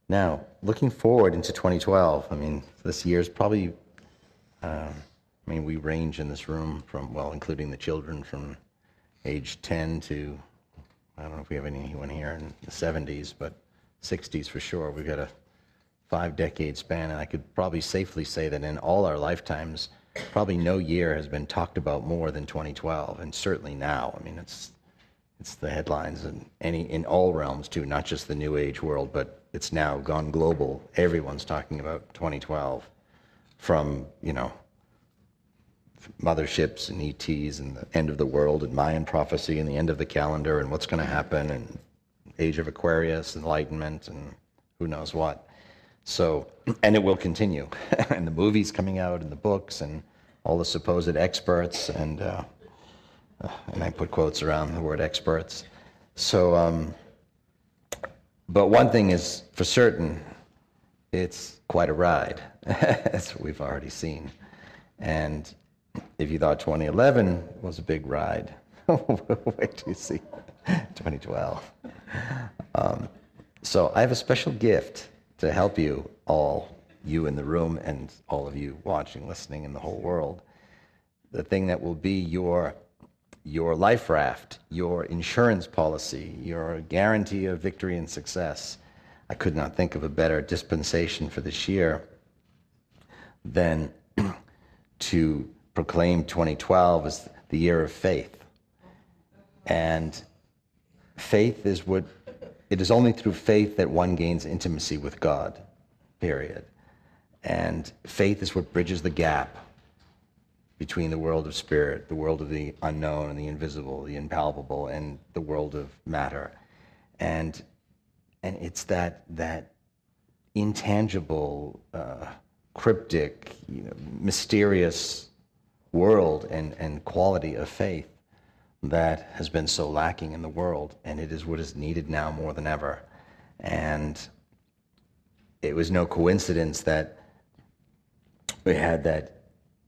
Now, looking forward into 2012, this year's probably, we range in this room from, well, including the children, from age 10 to, I don't know if we have anyone here in the 70s, but 60s for sure. We've got a 5-decade span, and I could probably safely say that in all our lifetimes, probably no year has been talked about more than 2012, and certainly now. It's the headlines in all realms too, not just the New Age world, but it's now gone global. Everyone's talking about 2012, from motherships and ETs and the end of the world and Mayan prophecy and the end of the calendar and what's going to happen and Age of Aquarius, Enlightenment, and who knows what. So, and it will continue. And the movies coming out and the books and all the supposed experts and I put quotes around the word experts. So, but one thing is for certain, it's quite a ride, as we've already seen. And if you thought 2011 was a big ride, wait till you see 2012. So I have a special gift to help you all, you in the room and all of you watching, listening in the whole world. The thing that will be your life raft, your insurance policy, your guarantee of victory and success. I could not think of a better dispensation for this year than to proclaim 2012 as the year of faith. And faith is it is only through faith that one gains intimacy with God, period. And faith is what bridges the gap between the world of spirit, the world of the unknown and the invisible, the impalpable, and the world of matter. And it's that intangible, cryptic, mysterious world and quality of faith that has been so lacking in the world, and it is what is needed now more than ever. And it was no coincidence that we had that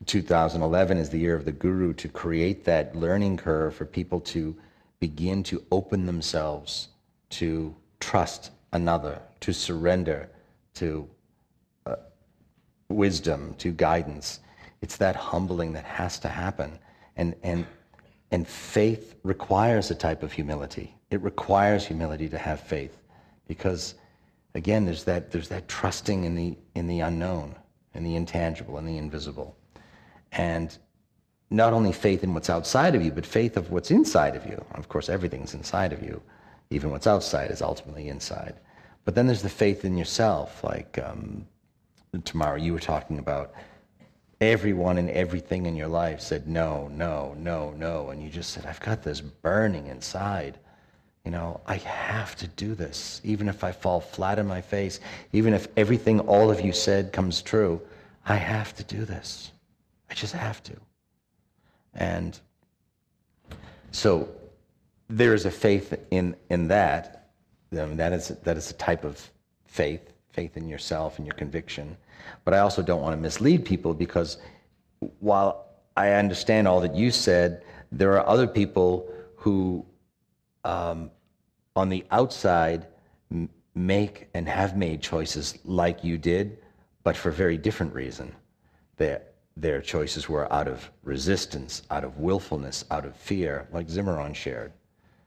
2011 is the year of the Guru, to create that learning curve for people to begin to open themselves to trust another, to surrender to wisdom, to guidance. It's that humbling that has to happen. And faith requires a type of humility. It requires humility to have faith, because again, there's that trusting in the unknown, and the intangible, and the invisible. And not only faith in what's outside of you, but faith of what's inside of you. Of course, everything's inside of you. Even what's outside is ultimately inside. But then there's the faith in yourself. Like Tamara, you were talking about everyone and everything in your life said no, no, no, no. And you just said, I've got this burning inside. I have to do this. Even if I fall flat on my face, even if everything all of you said comes true, I have to do this. I just have to. And so there is a faith in that. That is a type of faith in yourself and your conviction. But I also don't want to mislead people, because while I understand all that you said, there are other people who on the outside make and have made choices like you did, but for very different reason. Their choices were out of resistance, out of willfulness, out of fear, like Zimmeron shared.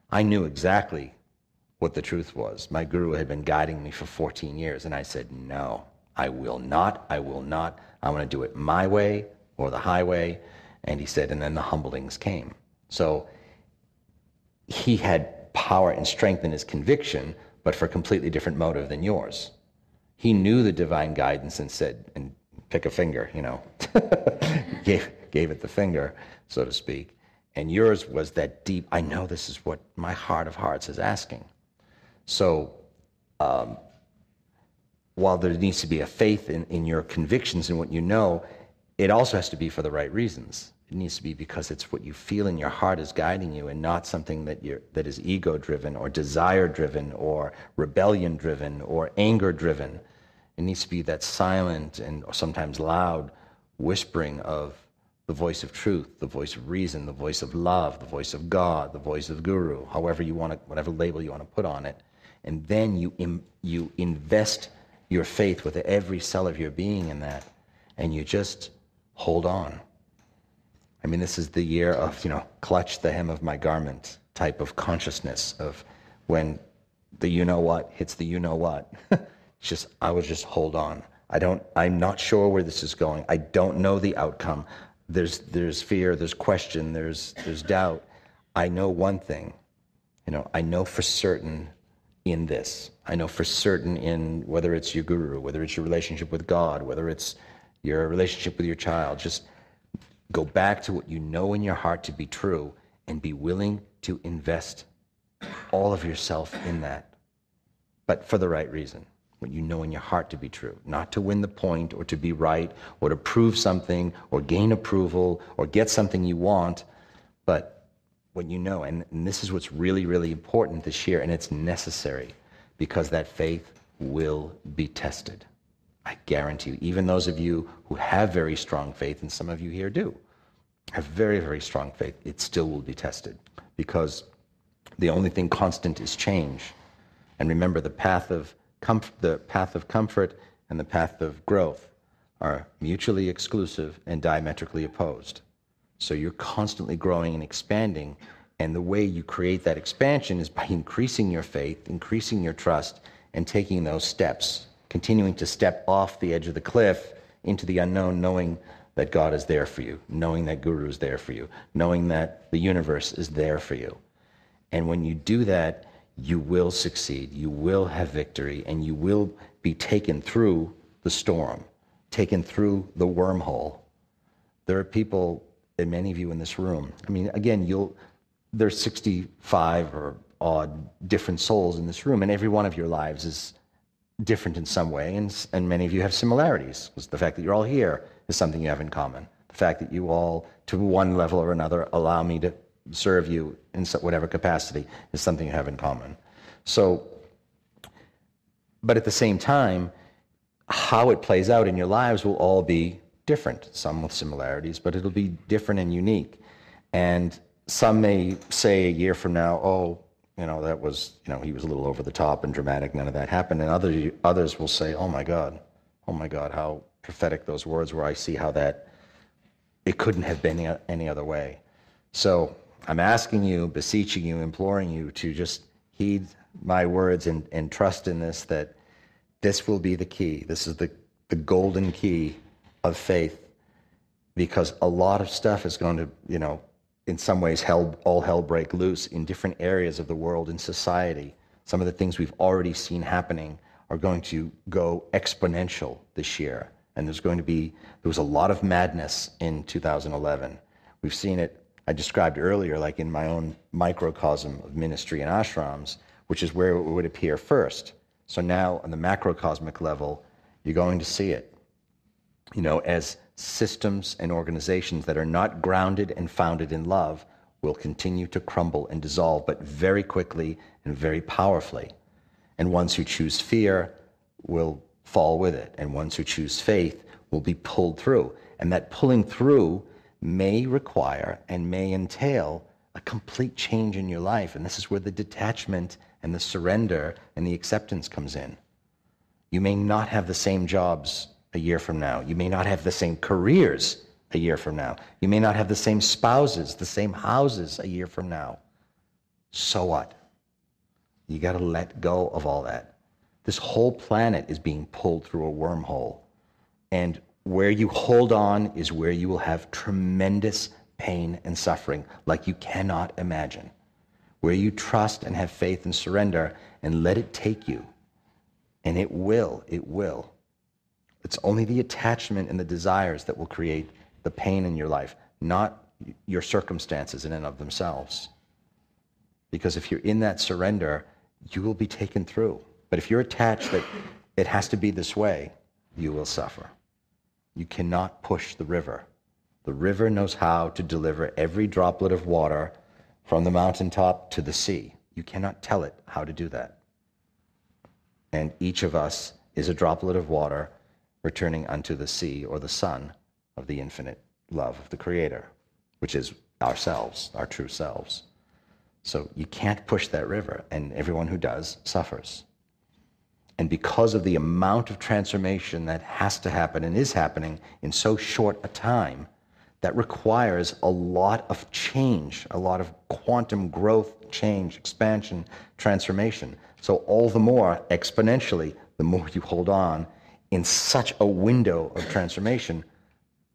I knew exactly what the truth was. My guru had been guiding me for 14 years, and I said, no, I will not. I want to do it my way or the highway. And he said, and then the humblings came. So he had power and strength in his conviction, but for a completely different motive than yours. He knew the divine guidance and said, and pick a finger, gave it the finger, so to speak. And yours was that deep, I know this is what my heart of hearts is asking. So while there needs to be a faith in your convictions and what you know, it also has to be for the right reasons. It needs to be because it's what you feel in your heart is guiding you, and not something that is ego-driven or desire-driven or rebellion-driven or anger-driven. It needs to be that silent and sometimes loud whispering of the voice of truth, the voice of reason, the voice of love, the voice of God, the voice of Guru, however you want to, whatever label you want to put on it. And then you invest your faith with every cell of your being in that, and you just hold on. I mean, this is the year of, clutch the hem of my garment type of consciousness of when the you-know-what hits the you-know-what. I would just hold on. I'm not sure where this is going. I don't know the outcome. There's fear, there's question, there's doubt. I know one thing. I know for certain in this. I know for certain in whether it's your guru, whether it's your relationship with God, whether it's your relationship with your child. Just go back to what you know in your heart to be true and be willing to invest all of yourself in that, but for the right reason. What you know in your heart to be true, not to win the point or to be right or to prove something or gain approval or get something you want, but what you know. And this is what's really, really important this year, and it's necessary because that faith will be tested. I guarantee you, even those of you who have very strong faith, and some of you here do, have very, very strong faith, it still will be tested because the only thing constant is change. And remember, the path of comfort and the path of growth are mutually exclusive and diametrically opposed. So you're constantly growing and expanding, and the way you create that expansion is by increasing your faith, increasing your trust, and taking those steps, continuing to step off the edge of the cliff into the unknown, knowing that God is there for you, knowing that Guru is there for you, knowing that the universe is there for you. And when you do that, you will succeed, you will have victory, and you will be taken through the storm, taken through the wormhole. There are people, and many of you in this room, I mean, again, there's 65 or odd different souls in this room, and every one of your lives is different in some way, and many of you have similarities, because the fact that you're all here is something you have in common. The fact that you all, to one level or another, allow me to serve you in whatever capacity is something you have in common. So, but at the same time, how it plays out in your lives will all be different, some with similarities, but it'll be different and unique. And some may say a year from now, oh, that was, he was a little over the top and dramatic, none of that happened. And others will say, oh my God, how prophetic those words were. I see how that, it couldn't have been any other way. So I'm asking you, beseeching you, imploring you to just heed my words and trust in this, that this will be the key. This is the golden key of faith, because a lot of stuff is going to, in some ways, all hell break loose in different areas of the world, in society. Some of the things we've already seen happening are going to go exponential this year. And there was a lot of madness in 2011. We've seen it, I described earlier, like in my own microcosm of ministry and ashrams, which is where it would appear first. So now on the macrocosmic level, you're going to see it, as systems and organizations that are not grounded and founded in love will continue to crumble and dissolve, but very quickly and very powerfully. And ones who choose fear will fall with it, and ones who choose faith will be pulled through. And that pulling through may require and may entail a complete change in your life. And this is where the detachment and the surrender and the acceptance comes in. You may not have the same jobs a year from now. You may not have the same careers a year from now. You may not have the same spouses, the same houses a year from now. So what? You got to let go of all that. This whole planet is being pulled through a wormhole. And where you hold on is where you will have tremendous pain and suffering like you cannot imagine. Where you trust and have faith and surrender and let it take you. And it will. It's only the attachment and the desires that will create the pain in your life, not your circumstances in and of themselves. Because if you're in that surrender, you will be taken through. But if you're attached that it has to be this way, you will suffer. You cannot push the river. The river knows how to deliver every droplet of water from the mountaintop to the sea. You cannot tell it how to do that. And each of us is a droplet of water returning unto the sea or the sun of the infinite love of the Creator, which is ourselves, our true selves. So you can't push that river, and everyone who does suffers. And because of the amount of transformation that has to happen and is happening in so short a time, that requires a lot of change, a lot of quantum growth, change, expansion, transformation. So all the more, exponentially, the more you hold on in such a window of transformation,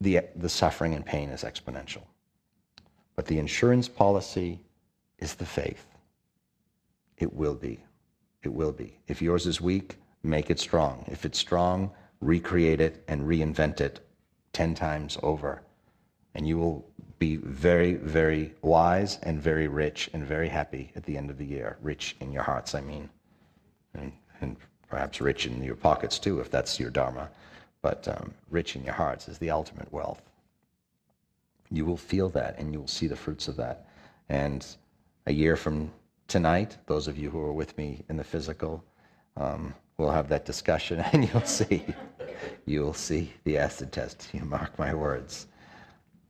the suffering and pain is exponential. But the insurance policy is the faith. It will be. It will be. If yours is weak, make it strong. If it's strong, recreate it and reinvent it 10 times over. And you will be very, very wise and very rich and very happy at the end of the year. Rich in your hearts, I mean. And perhaps rich in your pockets too, if that's your dharma. But rich in your hearts is the ultimate wealth. You will feel that and you will see the fruits of that. And a year from tonight, those of you who are with me in the physical, we'll have that discussion and you'll see the acid test. You mark my words.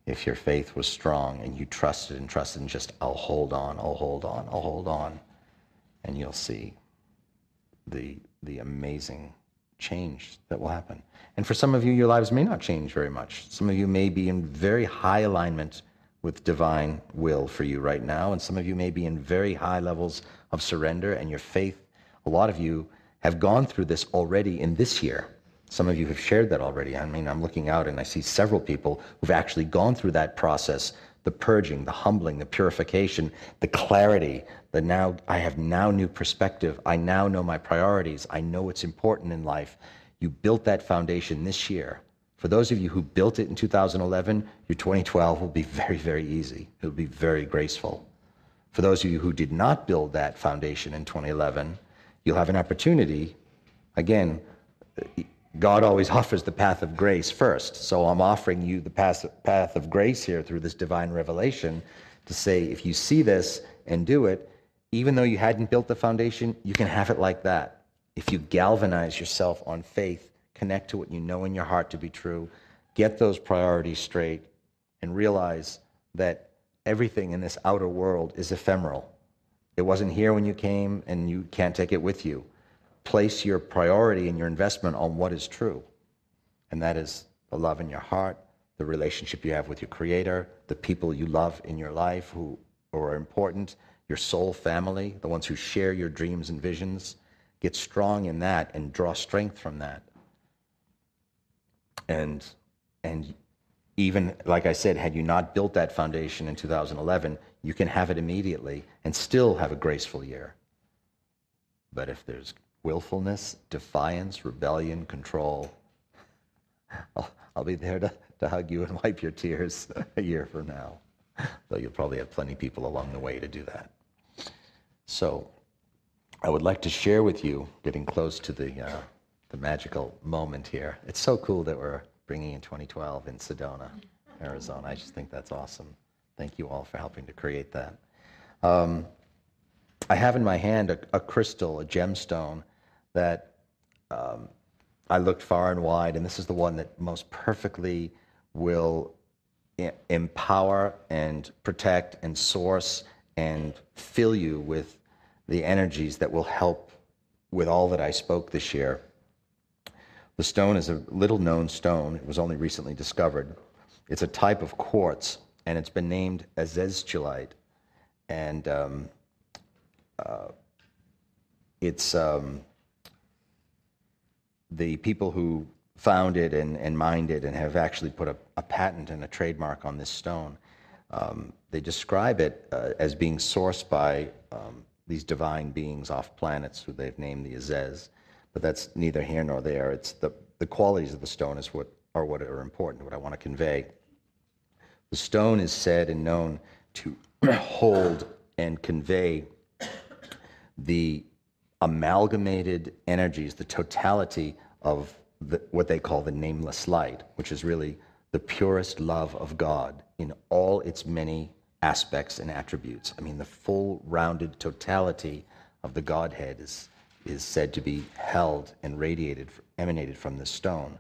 If your faith was strong and you trusted and just, I'll hold on, and you'll see the amazing change that will happen. And for some of you, your lives may not change very much. Some of you may be in very high alignment with divine will for you right now, and some of you may be in very high levels of surrender, and your faith, a lot of you have gone through this already in this year. Some of you have shared that already. I mean, I'm looking out and I see several people who've actually gone through that process, the purging, the humbling, the purification, the clarity, I have now new perspective. I now know my priorities. I know what's important in life. You built that foundation this year. For those of you who built it in 2011, your 2012 will be very, very easy. It'll be very graceful. For those of you who did not build that foundation in 2011, you'll have an opportunity. Again, God always offers the path of grace first. So I'm offering you the path of grace here through this divine revelation to say, if you see this and do it, even though you hadn't built the foundation, you can have it like that. If you galvanize yourself on faith, connect to what you know in your heart to be true, get those priorities straight, and realize that everything in this outer world is ephemeral. It wasn't here when you came, and you can't take it with you. Place your priority and your investment on what is true. And that is the love in your heart, the relationship you have with your Creator, the people you love in your life who are important, your soul family, the ones who share your dreams and visions. Get strong in that and draw strength from that. And even, like I said, had you not built that foundation in 2011, you can have it immediately and still have a graceful year. But if there's willfulness, defiance, rebellion, control, I'll be there to hug you and wipe your tears a year from now. Though you'll probably have plenty of people along the way to do that. So I would like to share with you, getting close to the magical moment here. It's so cool that we're bringing in 2012 in Sedona, Arizona. I just think that's awesome. Thank you all for helping to create that. I have in my hand a crystal, a gemstone, that I looked far and wide, and this is the one that most perfectly will empower and protect and source and fill you with the energies that will help with all that I spoke this year. The stone is a little-known stone. It was only recently discovered. It's a type of quartz, and it's been named azeztulite. And it's the people who found it and mined it and have actually put a patent and a trademark on this stone. They describe it as being sourced by these divine beings off planets who they've named the Azez, but that's neither here nor there. It's the qualities of the stone is what are important, what I want to convey. The stone is said and known to hold and convey the amalgamated energies, the totality of what they call the nameless light, which is really the purest love of God in all its many aspects and attributes. I mean, the full rounded totality of the Godhead is said to be held and emanated from this stone.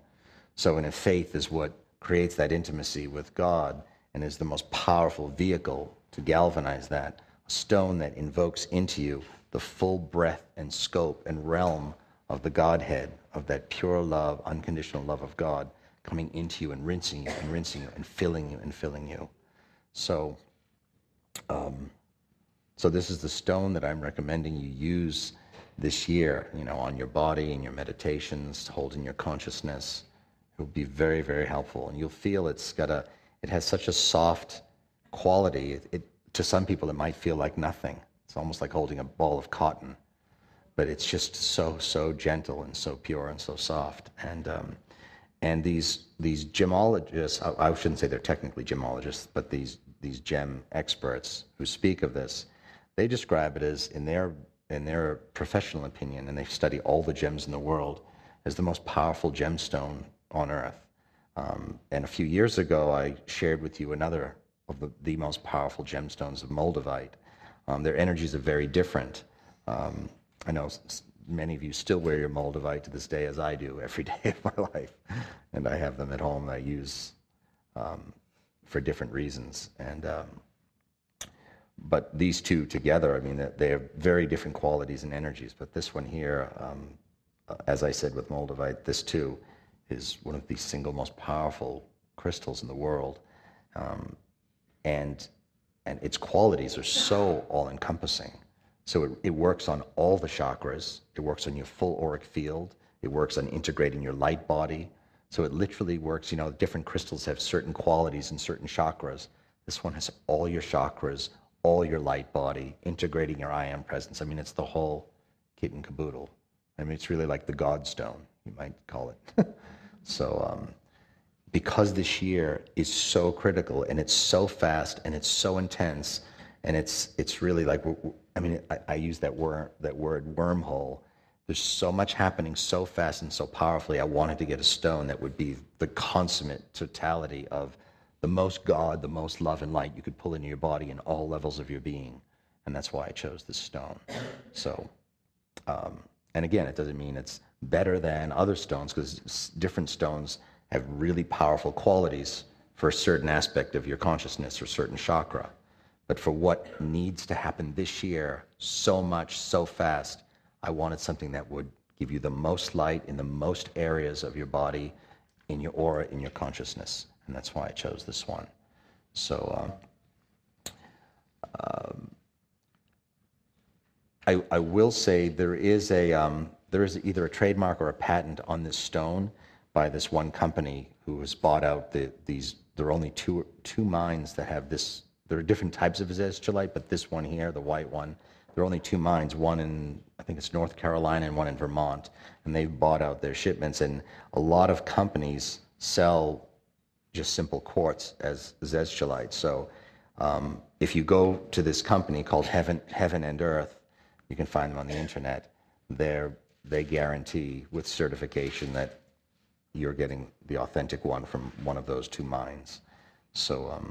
So in a faith is what creates that intimacy with God and is the most powerful vehicle to galvanize that. A stone that invokes into you the full breadth and scope and realm of the Godhead, of that pure love, unconditional love of God coming into you and rinsing you and rinsing you and filling you and filling you. So, so this is the stone that I'm recommending you use this year, on your body, in your meditations, holding your consciousness. It will be very, very helpful. And you'll feel it has such a soft quality. To some people, it might feel like nothing. It's almost like holding a ball of cotton. But it's just so gentle and so pure and so soft. And these gemologists, I shouldn't say they're technically gemologists, but these gem experts who speak of this, they describe it as, in their professional opinion, and they study all the gems in the world, as the most powerful gemstone on earth. And a few years ago, I shared with you another of the most powerful gemstones of Moldavite. Their energies are very different. I know many of you still wear your Moldavite to this day, as I do, every day of my life. And I have them at home that I use for different reasons. But these two together, they have very different qualities and energies. But this one here, as I said with Moldavite, this too is one of the single most powerful crystals in the world. And its qualities are so all-encompassing. So it works on all the chakras. It works on your full auric field. It works on integrating your light body. So it literally works, different crystals have certain qualities in certain chakras. This one has all your chakras, all your light body, integrating your I am presence. It's the whole kit and caboodle. It's really like the God stone, you might call it. So because this year is so critical, and it's so fast, and it's so intense, and it's really like, I use that word wormhole. There's so much happening so fast and so powerfully. I wanted to get a stone that would be the consummate totality of the most God, the most love and light you could pull into your body in all levels of your being. And that's why I chose this stone. So, and again, it doesn't mean it's better than other stones, because different stones have really powerful qualities for a certain aspect of your consciousness or certain chakra. But for what needs to happen this year, so much, so fast, I wanted something that would give you the most light in the most areas of your body, in your aura, in your consciousness. And that's why I chose this one. So I will say there is either a trademark or a patent on this stone by this one company who has bought out these. There are only two mines that have this. There are different types of azeztulite, but this one here, the white one, there are only two mines, one in, I think it's North Carolina, and one in Vermont, and they've bought out their shipments. And a lot of companies sell just simple quartz as azeztulite. So if you go to this company called Heaven and Earth, you can find them on the internet. They guarantee with certification that you're getting the authentic one from one of those two mines. So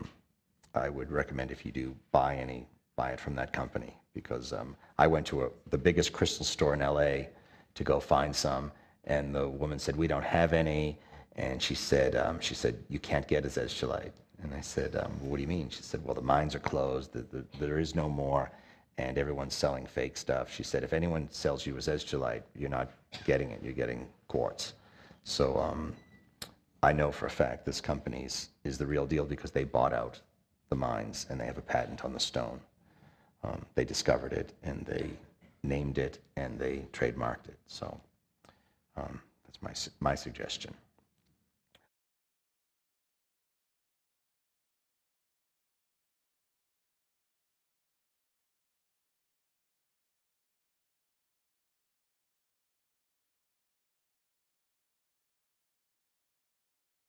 I would recommend, if you do buy it from that company, because I went to the biggest crystal store in LA to go find some, and the woman said, "We don't have any," and she said, "You can't get azeztulite." And I said, "What do you mean?" She said, "Well, the mines are closed. There is no more, and everyone's selling fake stuff." She said, "If anyone sells you azeztulite, you're not getting it. You're getting quartz." So I know for a fact this company is the real deal, because they bought out the mines and they have a patent on the stone. They discovered it and they named it and they trademarked it. So that's my suggestion.